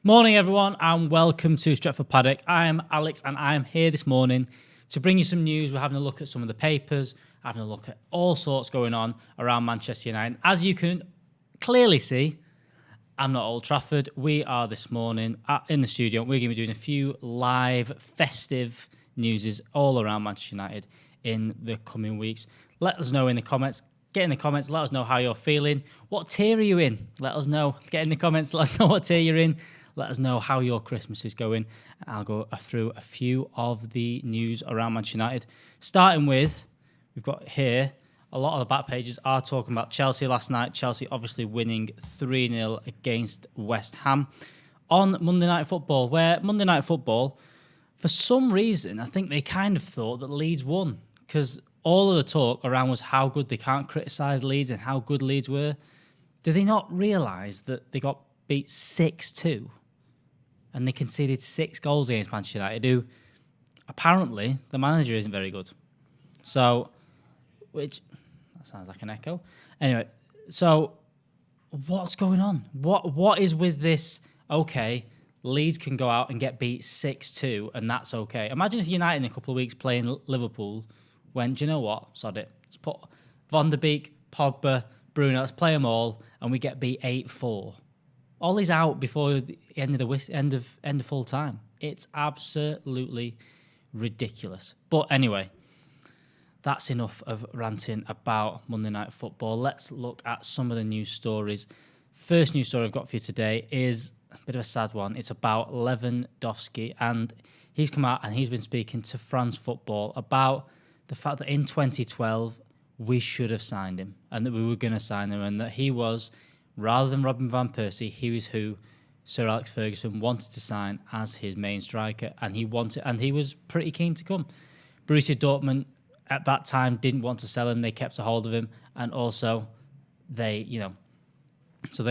Morning, everyone, and welcome to Stretford Paddock. I am Alex, and I am here this morning to bring you some news. We're having a look at some of the papers, having a look at all sorts going on around Manchester United. As you can clearly see, I'm not at Old Trafford. We are this morning in the studio. We're going to be doing a few live, festive newses all around Manchester United in the coming weeks. Let us know in the comments. Get in the comments. Let us know how you're feeling. What tier are you in? Let us know. Get in the comments. Let us know what tier you're in. Let us know how your Christmas is going. And I'll go through a few of the news around Manchester United. Starting with, we've got here, a lot of the back pages are talking about Chelsea last night. Chelsea obviously winning 3-0 against West Ham on Monday Night Football, where Monday Night Football, for some reason, I think they kind of thought that Leeds won, because all of the talk around was how good they can't criticise Leeds and how good Leeds were. Do they not realise that they got beat 6-2 and they conceded 6 goals against Manchester United, who apparently the manager isn't very good? So, which, that sounds like an echo. Anyway, so what's going on? What is with this? Okay, Leeds can go out and get beat 6-2 and that's okay. Imagine if United in a couple of weeks playing Liverpool went, do you know what? Sod it. Let's put Van der Beek, Pogba, Bruno, let's play them all, and we get beat 8-4. Ollie's out before the end of full time. It's absolutely ridiculous. But anyway, that's enough of ranting about Monday Night Football. Let's look at some of the news stories. First news story I've got for you today is a bit of a sad one. It's about Lewandowski, and he's come out and he's been speaking to France Football about the fact that in 2012 we should have signed him and that we were going to sign him, and that he was, rather than Robin van Persie, he was who Sir Alex Ferguson wanted to sign as his main striker, and he was pretty keen to come. Borussia Dortmund at that time didn't want to sell him. They kept a hold of him, and also they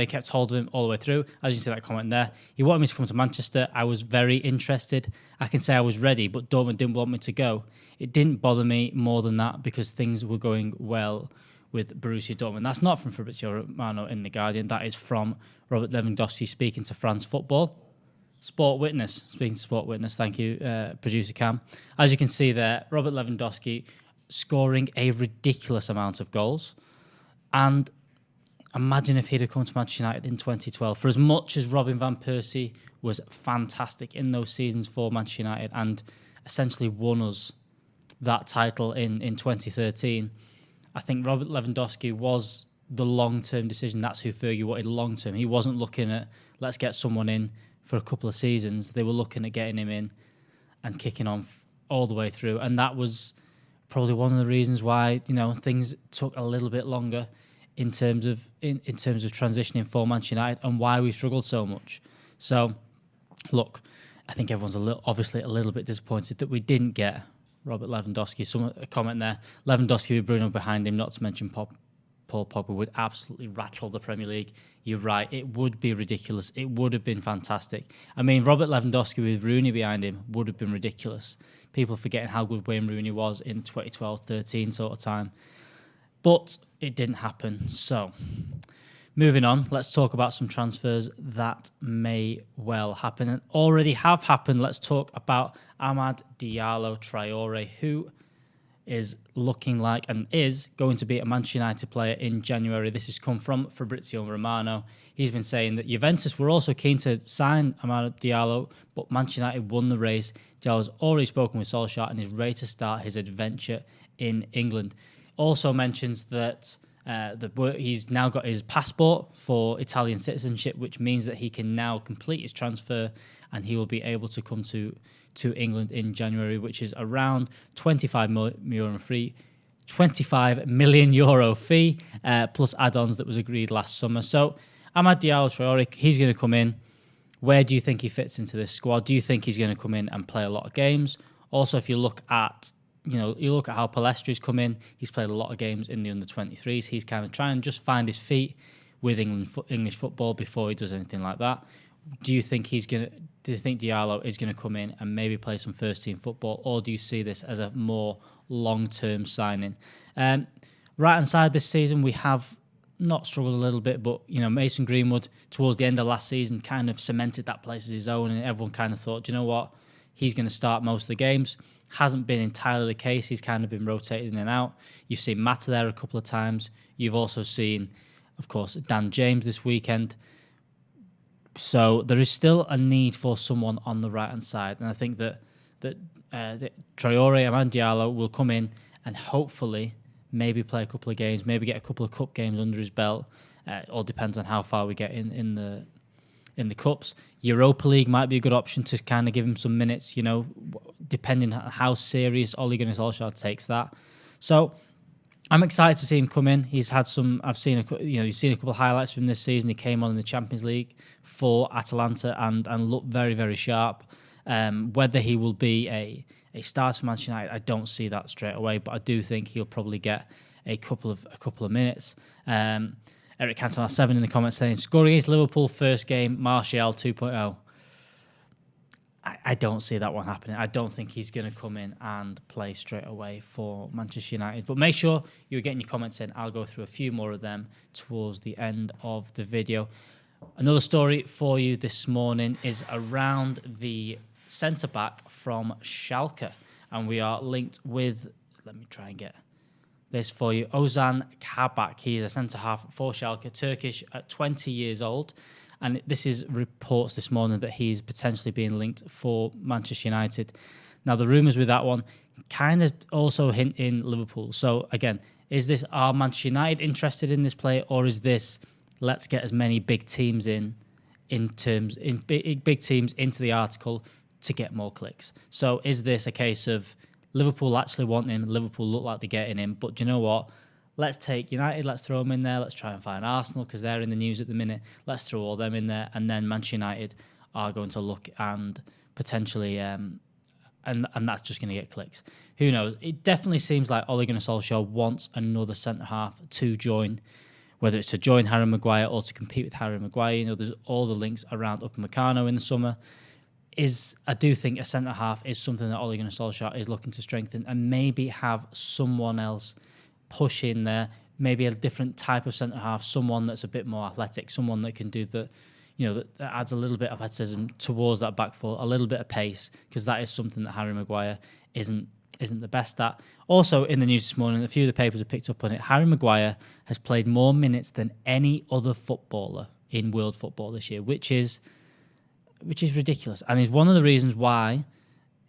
kept hold of him all the way through. As you see that comment there, he wanted me to come to Manchester. I was very interested. I can say I was ready, but Dortmund didn't want me to go. It didn't bother me more than that because things were going well with Borussia Dortmund. That's not from Fabrizio Romano in The Guardian. That is from Robert Lewandowski speaking to France Football. Speaking to Sport Witness. Thank you, producer Cam. As you can see there, Robert Lewandowski scoring a ridiculous amount of goals. And imagine if he'd have come to Manchester United in 2012. For as much as Robin van Persie was fantastic in those seasons for Manchester United and essentially won us that title in 2013, I think Robert Lewandowski was the long-term decision. That's who Fergie wanted long-term. He wasn't looking at, let's get someone in for a couple of seasons. They were looking at getting him in and kicking on all the way through. And that was probably one of the reasons why, things took a little bit longer in terms of transitioning for Manchester United and why we struggled so much. So, look, I think everyone's obviously a little bit disappointed that we didn't get Robert Lewandowski. A comment there, Lewandowski with Bruno behind him, not to mention Paul Pogba, would absolutely rattle the Premier League. You're right, it would be ridiculous. It would have been fantastic. I mean, Robert Lewandowski with Rooney behind him would have been ridiculous. People are forgetting how good Wayne Rooney was in 2012-13 sort of time. But it didn't happen. So, moving on, let's talk about some transfers that may well happen and already have happened. Let's talk about Amad Diallo Traore, who is looking like and is going to be a Manchester United player in January. This has come from Fabrizio Romano. He's been saying that Juventus were also keen to sign Amad Diallo, but Manchester United won the race. Diallo's already spoken with Solskjaer and is ready to start his adventure in England. Also mentions that he's now got his passport for Italian citizenship, which means that he can now complete his transfer and he will be able to come to England in January, which is around 25 million euro fee plus add-ons that was agreed last summer. So Amad Diallo Traore, he's going to come in. Where do you think he fits into this squad? Do you think he's going to come in and play a lot of games? Also, if you look at how Palestri's come in, he's played a lot of games in the under-23s. He's kind of trying to just find his feet with English football before he does anything like that. Do you think Diallo is going to come in and maybe play some first-team football, or do you see this as a more long-term signing? Right inside this season, we have not struggled a little bit, but Mason Greenwood towards the end of last season kind of cemented that place as his own, and everyone kind of thought, do you know what, he's going to start most of the games. Hasn't been entirely the case. He's kind of been rotated in and out. You've seen Mata there a couple of times. You've also seen, of course, Dan James this weekend. So there is still a need for someone on the right-hand side, and I think that Traore, Amad Diallo will come in and hopefully maybe play a couple of games, maybe get a couple of cup games under his belt. It all depends on how far we get in the cups. Europa League might be a good option to kind of give him some minutes, depending on how serious Ole Gunnar Solskjaer takes that. So I'm excited to see him come in. He's had some. You've seen a couple of highlights from this season. He came on in the Champions League for Atalanta and looked very, very sharp. Whether he will be a starter for Manchester United, I don't see that straight away, but I do think he'll probably get a couple of minutes. Eric Cantona 7 in the comments saying, scoring against Liverpool first game, Martial 2.0. I don't see that one happening. I don't think he's going to come in and play straight away for Manchester United. But make sure you're getting your comments in. I'll go through a few more of them towards the end of the video. Another story for you this morning is around the centre-back from Schalke. And we are linked with, let me try and get this for you, Ozan Kabak. He is a centre-half for Schalke, Turkish, at 20 years old. And this is reports this morning that he's potentially being linked for Manchester United. Now, the rumours with that one kind of also hint in Liverpool. So, again, are Manchester United interested in this player, or is this, let's get as many big teams big teams into the article to get more clicks? So, is this a case of Liverpool actually want him, Liverpool look like they're getting him, but do you know what? Let's take United, let's throw them in there. Let's try and find Arsenal because they're in the news at the minute. Let's throw all them in there. And then Manchester United are going to look and potentially, and that's just going to get clicks. Who knows? It definitely seems like Ole Gunnar Solskjaer wants another centre-half to join, whether it's to join Harry Maguire or to compete with Harry Maguire. There's all the links around Upamecano in the summer. I do think a centre-half is something that Ole Gunnar Solskjaer is looking to strengthen and maybe have someone else push in there, maybe a different type of centre-half, someone that's a bit more athletic, someone that can do that adds a little bit of athleticism towards that back foot, a little bit of pace, because that is something that Harry Maguire isn't the best at. Also in the news this morning, a few of the papers have picked up on it, Harry Maguire has played more minutes than any other footballer in world football this year, which is ridiculous. And is one of the reasons why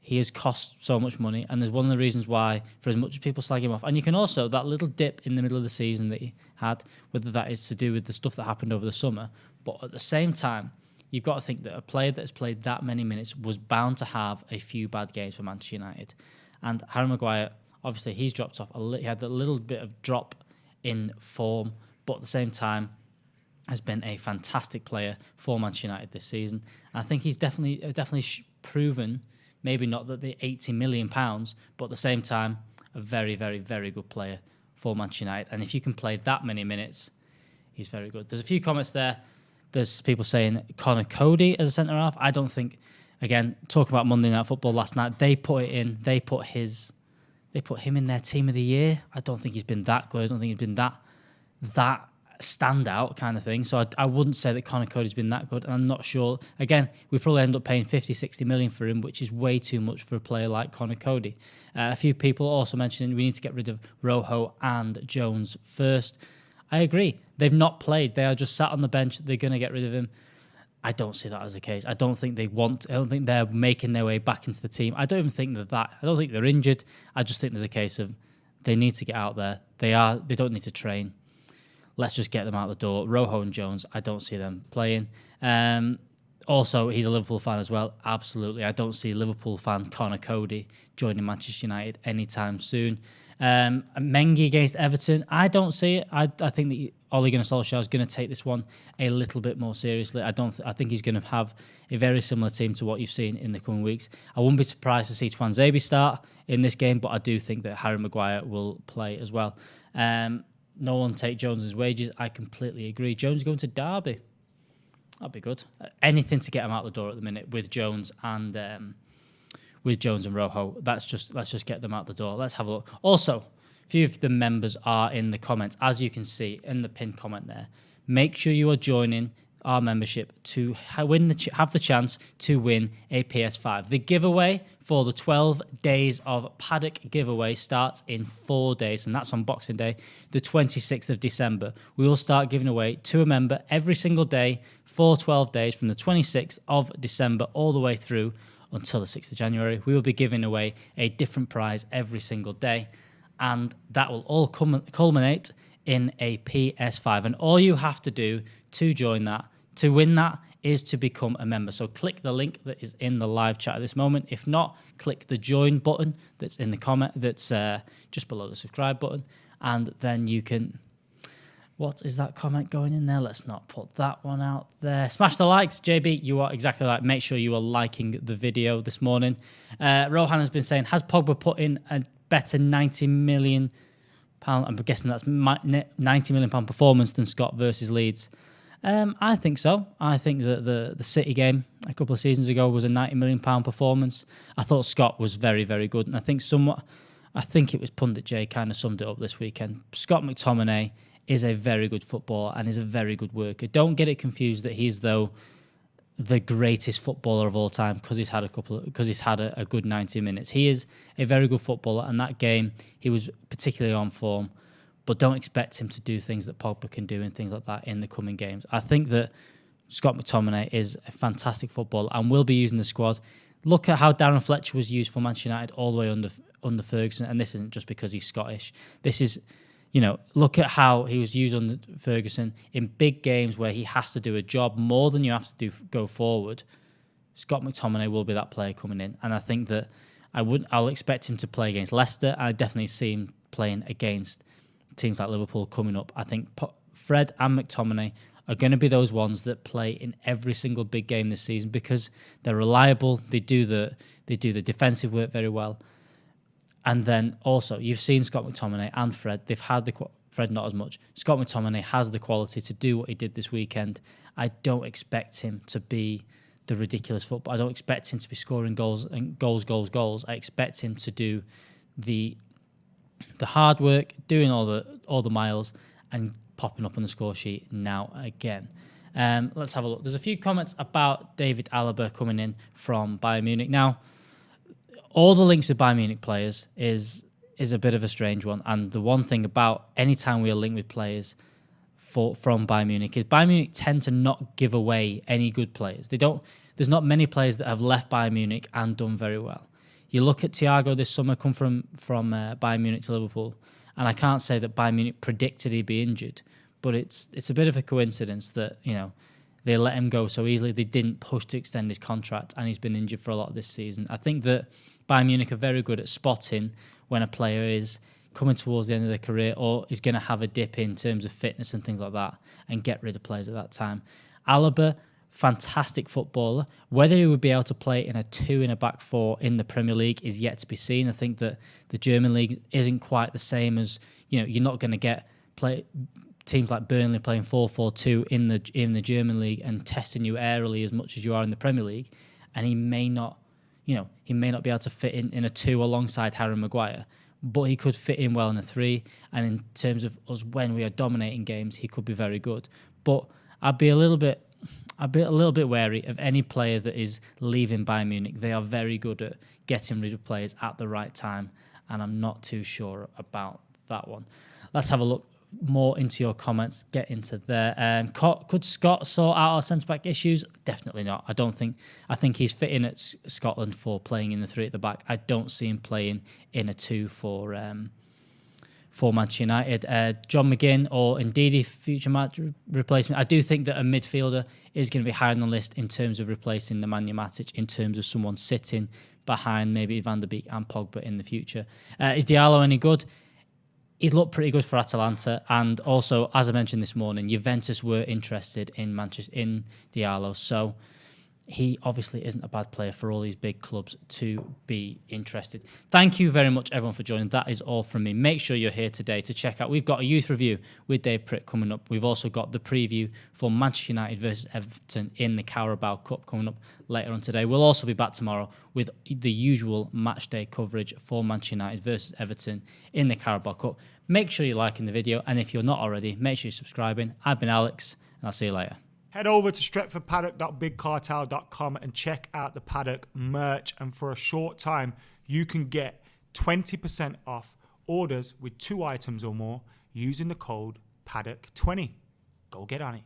he has cost so much money, and there's one of the reasons why, for as much as people slag him off, and you can also, that little dip in the middle of the season that he had, whether that is to do with the stuff that happened over the summer, but at the same time, you've got to think that a player that's played that many minutes was bound to have a few bad games for Manchester United. And Harry Maguire, obviously, he's dropped off. He had a little bit of drop in form, but at the same time, has been a fantastic player for Manchester United this season. And I think he's definitely proven, maybe not that the £80 million, but at the same time, a very, very, very good player for Manchester United. And if you can play that many minutes, he's very good. There's a few comments there. There's people saying Connor Cody as a centre-half. I don't think, again, talking about Monday Night Football last night, they put him in their team of the year. I don't think he's been that good. I don't think he's been that standout kind of thing. So I wouldn't say that Connor Cody's been that good. And I'm not sure. Again, we probably end up paying 50, 60 million for him, which is way too much for a player like Connor Cody. A few people also mentioning we need to get rid of Rojo and Jones first. I agree. They've not played. They are just sat on the bench. They're going to get rid of him. I don't see that as the case. I don't think they're making their way back into the team. I don't even think I don't think they're injured. I just think there's a case of they need to get out there. They don't need to train. Let's just get them out the door. Rojo and Jones, I don't see them playing. Also, he's a Liverpool fan as well. Absolutely. I don't see Liverpool fan Connor Cody joining Manchester United anytime soon. Mengi against Everton, I don't see it. I think that Ole Gunnar Solskjaer is going to take this one a little bit more seriously. I think he's going to have a very similar team to what you've seen in the coming weeks. I wouldn't be surprised to see Tuanzebe start in this game, but I do think that Harry Maguire will play as well. No one take Jones's wages. I completely agree. Jones going to Derby. That'd be good. Anything to get him out the door at the minute with Jones and Rojo. Let's just get them out the door. Let's have a look. Also, few of the members are in the comments, as you can see in the pinned comment there. Make sure you are joining our membership to have the chance to win a PS5. The giveaway for the 12 days of Paddock giveaway starts in 4 days, and that's on Boxing Day, the 26th of December. We will start giving away to a member every single day for 12 days from the 26th of December all the way through until the 6th of January. We will be giving away a different prize every single day, and that will all culminate in a PS5. And all you have to do to join that, to win that, is to become a member. So click the link that is in the live chat at this moment. If not, click the join button that's in the comment, that's just below the subscribe button, and then you can... What is that comment going in there? Let's not put that one out there. Smash the likes. JB, you are exactly right. Make sure you are liking the video this morning. Rohan has been saying, has Pogba put in a better £90 million, I'm guessing that's £90 million performance than Scott versus Leeds? I think so. I think that the City game a couple of seasons ago was a £90 million performance. I thought Scott was very, very good. And I think it was Pundit J kind of summed it up this weekend. Scott McTominay is a very good footballer and is a very good worker. Don't get it confused that he's, though, the greatest footballer of all time because he's had a good 90 minutes. He is a very good footballer, and that game he was particularly on form. But don't expect him to do things that Pogba can do and things like that in the coming games. I think that Scott McTominay is a fantastic footballer and will be using the squad. Look at how Darren Fletcher was used for Manchester United all the way under Ferguson, and this isn't just because he's Scottish. This is, look at how he was used under Ferguson in big games where he has to do a job more than you have to do go forward. Scott McTominay will be that player coming in, and I think that I'll expect him to play against Leicester. I definitely see him playing against teams like Liverpool coming up. I think Fred and McTominay are going to be those ones that play in every single big game this season because they're reliable. They do the defensive work very well. And then also, you've seen Scott McTominay and Fred. They've had Fred not as much. Scott McTominay has the quality to do what he did this weekend. I don't expect him to be the ridiculous football. I don't expect him to be scoring goals. I expect him to do the hard work, doing all the miles, and popping up on the score sheet now again. Let's have a look. There's a few comments about David Alaba coming in from Bayern Munich. Now, all the links with Bayern Munich players is a bit of a strange one. And the one thing about any time we are linked with players from Bayern Munich is Bayern Munich tend to not give away any good players. There's not many players that have left Bayern Munich and done very well. You look at Thiago this summer come from Bayern Munich to Liverpool, and I can't say that Bayern Munich predicted he'd be injured, but it's a bit of a coincidence that they let him go so easily. They didn't push to extend his contract, and he's been injured for a lot of this season. I think that Bayern Munich are very good at spotting when a player is coming towards the end of their career or is going to have a dip in terms of fitness and things like that, and get rid of players at that time. Alaba, fantastic footballer. Whether he would be able to play in a 2 in a back 4 in the Premier League is yet to be seen. I think that the German league isn't quite the same as, you're not going to get teams like Burnley playing 4-4-2 in the German league and testing you aerially as much as you are in the Premier League. And he may not be able to fit in a 2 alongside Harry Maguire, but he could fit in well in a 3. And in terms of us when we are dominating games, he could be very good. But I'd be a little bit wary of any player that is leaving Bayern Munich. They are very good at getting rid of players at the right time, and I'm not too sure about that one. Let's have a look more into your comments, get into there. Could Scott sort out our centre-back issues? Definitely not. I think he's fitting at Scotland for playing in the 3 at the back. I don't see him playing in a 2 for Manchester United. John McGinn or Ndidi future match replacement. I do think that a midfielder is going to be high on the list in terms of replacing Nemanja Matic, in terms of someone sitting behind maybe Van der Beek and Pogba in the future. Is Diallo any good? He's looked pretty good for Atalanta, and also, as I mentioned this morning, Juventus were interested in Diallo. So he obviously isn't a bad player for all these big clubs to be interested. Thank you very much, everyone, for joining. That is all from me. Make sure you're here today to check out. We've got a youth review with Dave Pritt coming up. We've also got the preview for Manchester United versus Everton in the Carabao Cup coming up later on today. We'll also be back tomorrow with the usual match day coverage for Manchester United versus Everton in the Carabao Cup. Make sure you're liking the video, and if you're not already, make sure you're subscribing. I've been Alex, and I'll see you later. Head over to stretfordpaddock.bigcartel.com and check out the Paddock merch. And for a short time, you can get 20% off orders with 2 items or more using the code Paddock20. Go get on it.